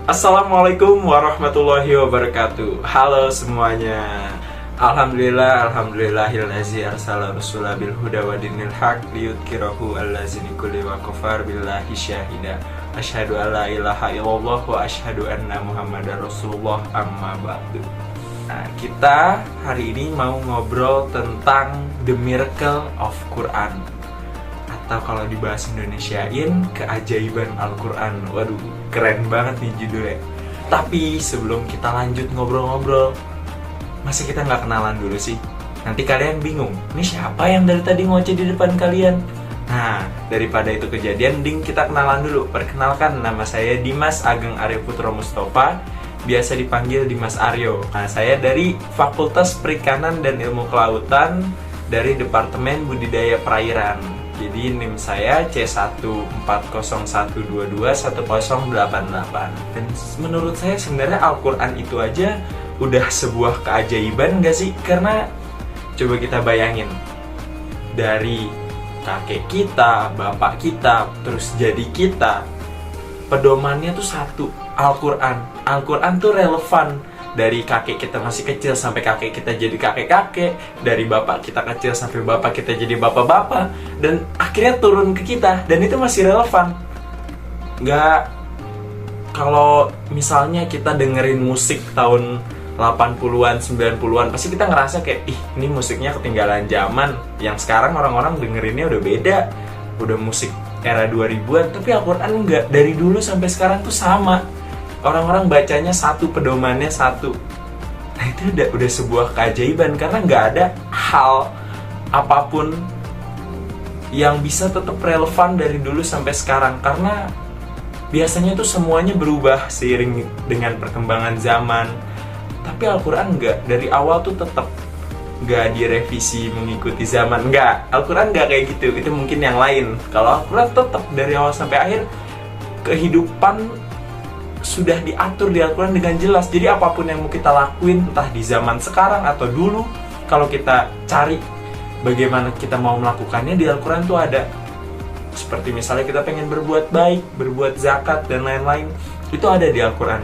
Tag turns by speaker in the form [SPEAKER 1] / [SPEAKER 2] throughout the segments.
[SPEAKER 1] Assalamualaikum warahmatullahi wabarakatuh. Halo semuanya. Alhamdulillahillazi arsala rasulah bil huda wa dinil haq liyudhkirahu allazi kulli wa kafar billahi syahida. Asyhadu alla ilaha illallah wa asyhadu anna muhammadar rasulullah amma ba'du. Nah, kita hari ini mau ngobrol tentang The Miracle of Quran, atau kalau di bahasa Indonesiain, keajaiban Al-Quran. Waduh, keren banget nih judulnya. Tapi sebelum kita lanjut ngobrol-ngobrol, masa kita nggak kenalan dulu sih? Nanti kalian bingung, ini siapa yang dari tadi ngoceh di depan kalian? Nah, daripada itu kejadian, mending kita kenalan dulu. Perkenalkan, nama saya Dimas Ageng Aryo Putra Mustafa, biasa dipanggil Dimas Aryo. Nah, saya dari Fakultas Perikanan dan Ilmu Kelautan dari Departemen Budidaya Perairan. Jadi NIM saya C14012210088. Dan menurut saya sebenarnya Al-Quran itu aja udah sebuah keajaiban gak sih? Karena coba kita bayangin, dari kakek kita, bapak kita, terus jadi kita, pedomannya tuh satu, Al-Quran. Al-Quran tuh relevan dari kakek kita masih kecil sampai kakek kita jadi kakek-kakek, dari bapak kita kecil sampai bapak kita jadi bapak-bapak, dan akhirnya turun ke kita, dan itu masih relevan. Nggak, kalau misalnya kita dengerin musik tahun 80-an, 90-an, pasti kita ngerasa kayak, ih, ini musiknya ketinggalan zaman. Yang sekarang orang-orang dengerinnya udah beda, udah musik era 2000-an, tapi Al-Quran enggak, dari dulu sampai sekarang tuh sama. Orang-orang bacanya satu, pedomannya satu. Nah, itu udah sebuah keajaiban, karena nggak ada hal apapun yang bisa tetap relevan dari dulu sampai sekarang. Karena biasanya tuh semuanya berubah seiring dengan perkembangan zaman. Tapi Al-Quran nggak, dari awal tuh tetap nggak direvisi mengikuti zaman. Nggak, Al-Quran nggak kayak gitu, itu mungkin yang lain. Kalau Al-Quran tetap dari awal sampai akhir, kehidupan sudah diatur di Al-Quran dengan jelas. Jadi apapun yang mau kita lakuin, entah di zaman sekarang atau dulu, kalau kita cari bagaimana kita mau melakukannya, di Al-Quran tuh ada. Seperti misalnya kita pengen berbuat baik, berbuat zakat, dan lain-lain, itu ada di Al-Quran.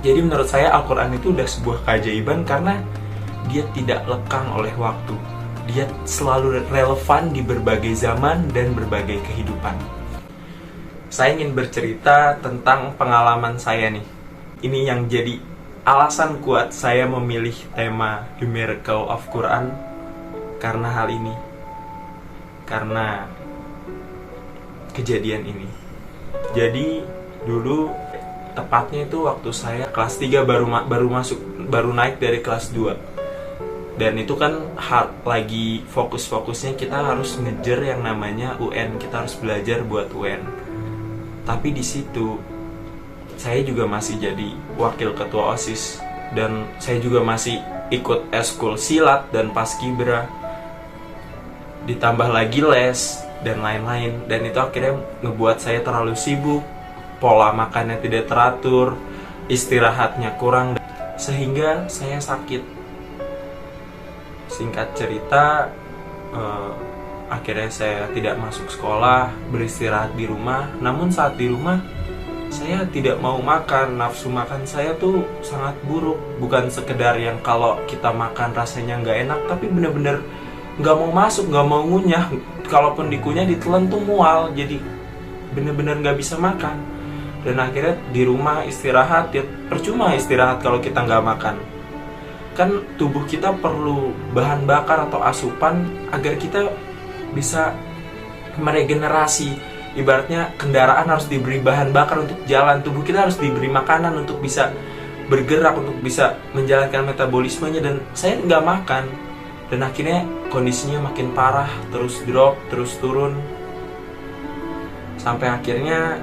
[SPEAKER 1] Jadi menurut saya Al-Quran itu udah sebuah keajaiban, karena dia tidak lekang oleh waktu. Dia selalu relevan di berbagai zaman dan berbagai kehidupan. Saya ingin bercerita tentang pengalaman saya nih. Ini yang jadi alasan kuat saya memilih tema The Miracle of Quran, karena hal ini. Karena kejadian ini. Jadi dulu, tepatnya itu waktu saya kelas 3 baru naik dari kelas 2. Dan itu kan lagi fokus-fokusnya kita harus ngejar yang namanya UN. Kita harus belajar buat UN. Tapi di situ saya juga masih jadi wakil ketua OSIS, dan saya juga masih ikut eskul silat dan paskibra, ditambah lagi les dan lain-lain. Dan itu akhirnya ngebuat saya terlalu sibuk, pola makannya tidak teratur, istirahatnya kurang, sehingga saya sakit. Singkat cerita, akhirnya saya tidak masuk sekolah, beristirahat di rumah. Namun saat di rumah, saya tidak mau makan. Nafsu makan saya tuh sangat buruk. Bukan sekedar yang kalau kita makan rasanya nggak enak, tapi bener-bener nggak mau masuk, nggak mau ngunyah. Kalaupun dikunyah, ditelan tuh mual. Jadi bener-bener nggak bisa makan. Dan akhirnya di rumah istirahat, ya percuma istirahat kalau kita nggak makan. Kan tubuh kita perlu bahan bakar atau asupan agar kita bisa meregenerasi. Ibaratnya kendaraan harus diberi bahan bakar untuk jalan, tubuh kita harus diberi makanan untuk bisa bergerak, untuk bisa menjalankan metabolismenya. Dan saya nggak makan, dan akhirnya kondisinya makin parah, terus drop, terus turun, sampai akhirnya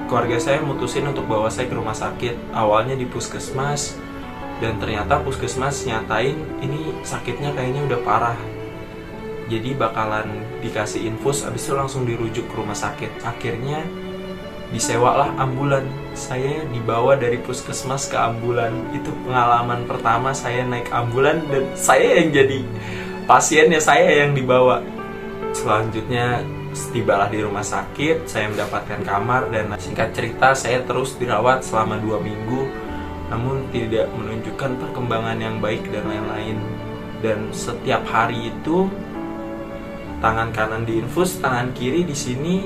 [SPEAKER 1] keluarga saya mutusin untuk bawa saya ke rumah sakit. Awalnya di puskesmas, dan ternyata puskesmas nyatain ini sakitnya kayaknya udah parah, jadi bakalan dikasih infus, abis itu langsung dirujuk ke rumah sakit. Akhirnya disewalah ambulan. Saya dibawa dari puskesmas ke ambulan. Itu pengalaman pertama saya naik ambulan, dan saya yang jadi pasiennya, saya yang dibawa. Selanjutnya Tibalah di rumah sakit, saya mendapatkan kamar, dan singkat cerita saya terus dirawat selama 2 minggu, namun tidak menunjukkan perkembangan yang baik dan lain-lain. Dan setiap hari itu tangan kanan diinfus, tangan kiri di sini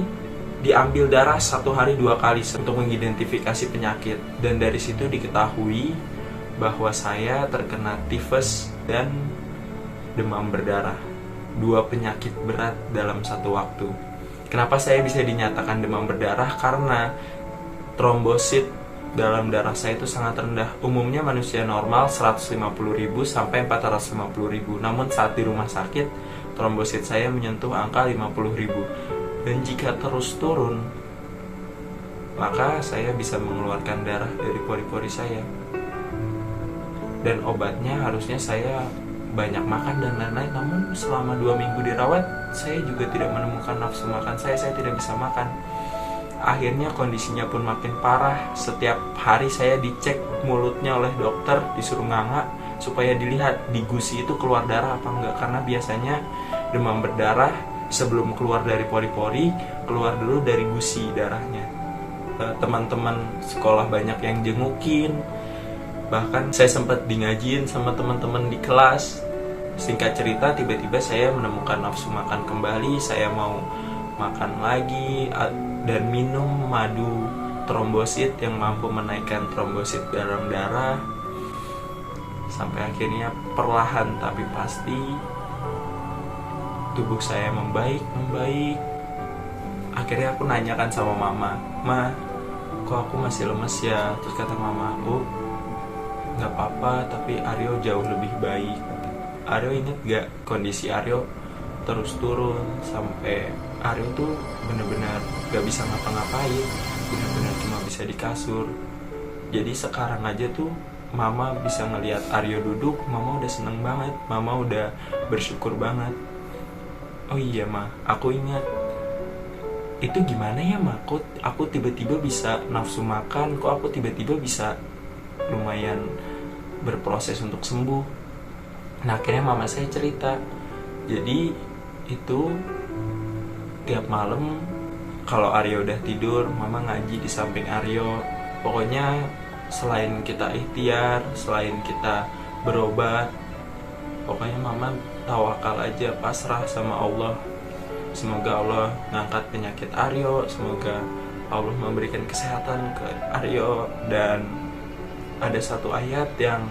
[SPEAKER 1] diambil darah 1 hari 2 kali untuk mengidentifikasi penyakit. Dan dari situ diketahui bahwa saya terkena tifus dan demam berdarah, 2 penyakit berat dalam satu waktu. Kenapa saya bisa dinyatakan demam berdarah? Karena trombosit dalam darah saya itu sangat rendah. Umumnya manusia normal 150.000 sampai 450.000. Namun saat di rumah sakit, trombosit saya menyentuh angka 50.000. Dan jika terus turun, maka saya bisa mengeluarkan darah dari pori-pori saya. Dan obatnya harusnya saya banyak makan dan lain-lain. Namun selama 2 minggu dirawat, saya juga tidak menemukan nafsu makan saya tidak bisa makan. Akhirnya kondisinya pun makin parah. Setiap hari saya dicek mulutnya oleh dokter, disuruh nganga supaya dilihat di gusi itu keluar darah apa enggak. Karena biasanya demam berdarah sebelum keluar dari pori-pori, keluar dulu dari gusi darahnya. Teman-teman sekolah banyak yang jengukin, bahkan saya sempat ngajiin sama teman-teman di kelas. Singkat cerita, tiba-tiba saya menemukan nafsu makan kembali. Saya mau makan lagi dan minum madu trombosit yang mampu menaikkan trombosit dalam darah. Sampai akhirnya perlahan tapi pasti tubuh saya membaik. Akhirnya aku nanyakan sama mama, "Ma, kok aku masih lemes ya?" Terus kata mama, "Oh, gak apa-apa, tapi Aryo jauh lebih baik." Aryo inget gak kondisi Aryo terus turun sampai Aryo tuh bener-bener gak bisa ngapa-ngapain, bener-bener cuma bisa di kasur. Jadi sekarang aja tuh mama bisa ngelihat Aryo duduk, mama udah seneng banget, mama udah bersyukur banget. Oh iya ma, aku ingat, itu gimana ya ma, kok aku tiba-tiba bisa nafsu makan, kok aku tiba-tiba bisa lumayan berproses untuk sembuh. Nah akhirnya mama saya cerita, jadi itu tiap malam kalau Aryo udah tidur, mama ngaji di samping Aryo. Pokoknya selain kita ikhtiar, selain kita berobat, pokoknya mama tawakal aja, pasrah sama Allah. Semoga Allah ngangkat penyakit Aryo, semoga Allah memberikan kesehatan ke Aryo. Dan ada satu ayat yang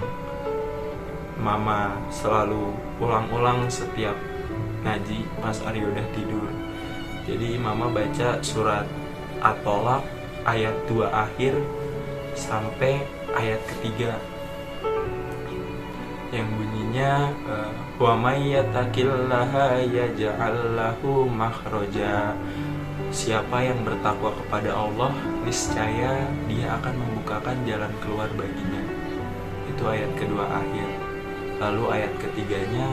[SPEAKER 1] mama selalu ulang-ulang setiap ngaji pas Aryo udah tidur. Jadi mama baca surat At-Tolaq ayat 2 akhir sampai ayat ketiga yang bunyinya wa may yattaqillaha yaj'al lahu makhraja. Siapa yang bertakwa kepada Allah, niscaya Dia akan membukakan jalan keluar baginya. Itu ayat kedua akhir. Lalu ayat ketiganya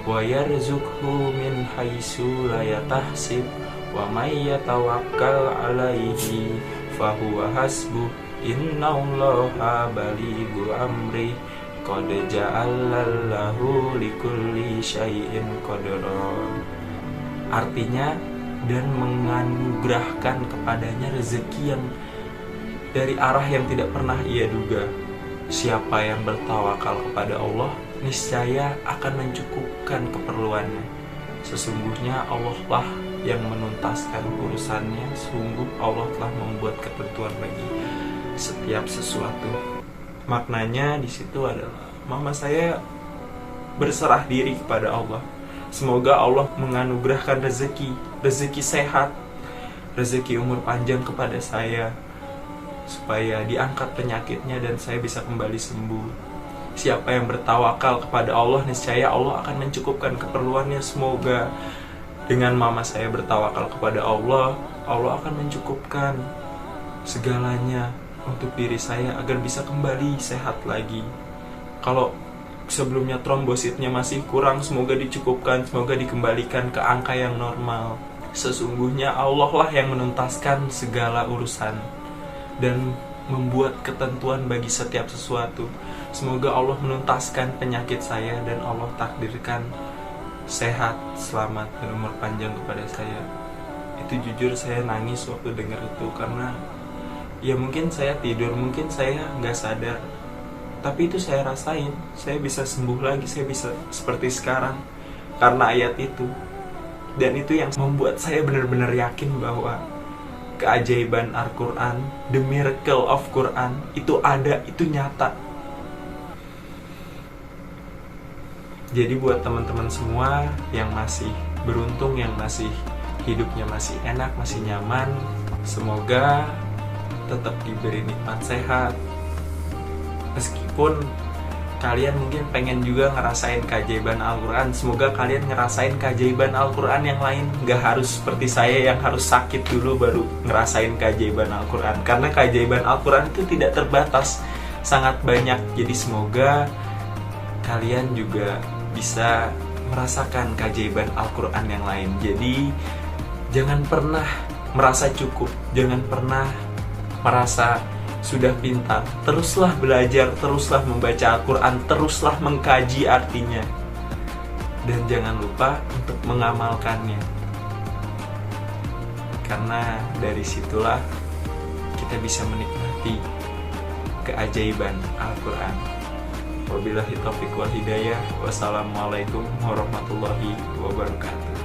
[SPEAKER 1] wa yarzuqhu min haitsu la yahtasib wa may yatawakkal 'alaihi fahuwa hasbuh innallaha balighul amri qad ja'alallahu likulli syai'in qadara. Artinya, dan menganugerahkan kepadanya rezeki yang dari arah yang tidak pernah ia duga. Siapa yang bertawakal kepada Allah, niscaya akan mencukupkan keperluannya. Sesungguhnya Allah lah yang menuntaskan urusannya. Sungguh Allah telah membuat ketentuan bagi setiap sesuatu. Maknanya di situ adalah mama saya berserah diri kepada Allah. Semoga Allah menganugerahkan rezeki sehat, rezeki umur panjang kepada saya, supaya diangkat penyakitnya dan saya bisa kembali sembuh. Siapa yang bertawakal kepada Allah, niscaya Allah akan mencukupkan keperluannya. Semoga dengan mama saya bertawakal kepada Allah, Allah akan mencukupkan segalanya untuk diri saya agar bisa kembali sehat lagi. Kalau sebelumnya trombositnya masih kurang, semoga dicukupkan, semoga dikembalikan ke angka yang normal. Sesungguhnya Allah lah yang menuntaskan segala urusan dan membuat ketentuan bagi setiap sesuatu. Semoga Allah menuntaskan penyakit saya dan Allah takdirkan sehat, selamat, dan umur panjang kepada saya. itu jujur saya nangis waktu dengar itu, karena ya mungkin saya tidur, mungkin saya nggak sadar, tapi itu saya rasain, saya bisa sembuh lagi, saya bisa seperti sekarang karena ayat itu. Dan itu yang membuat saya benar-benar yakin bahwa keajaiban Al-Quran, the miracle of Quran, itu ada, itu nyata. Jadi buat teman-teman semua yang masih beruntung, yang masih hidupnya masih enak, masih nyaman, semoga tetap diberi nikmat sehat. Meskipun kalian mungkin pengen juga ngerasain keajaiban Al-Quran, semoga kalian ngerasain keajaiban Al-Quran yang lain. Gak harus seperti saya yang harus sakit dulu baru ngerasain keajaiban Al-Quran, karena keajaiban Al-Quran itu tidak terbatas, sangat banyak. Jadi semoga kalian juga bisa merasakan keajaiban Al-Quran yang lain. Jadi jangan pernah merasa cukup, jangan pernah merasa sudah pintar, teruslah belajar, teruslah membaca Al-Quran, teruslah mengkaji artinya, dan jangan lupa untuk mengamalkannya, karena dari situlah kita bisa menikmati keajaiban Al-Quran. Wabillahi taufiq wal hidayah. Wassalamualaikum warahmatullahi wabarakatuh.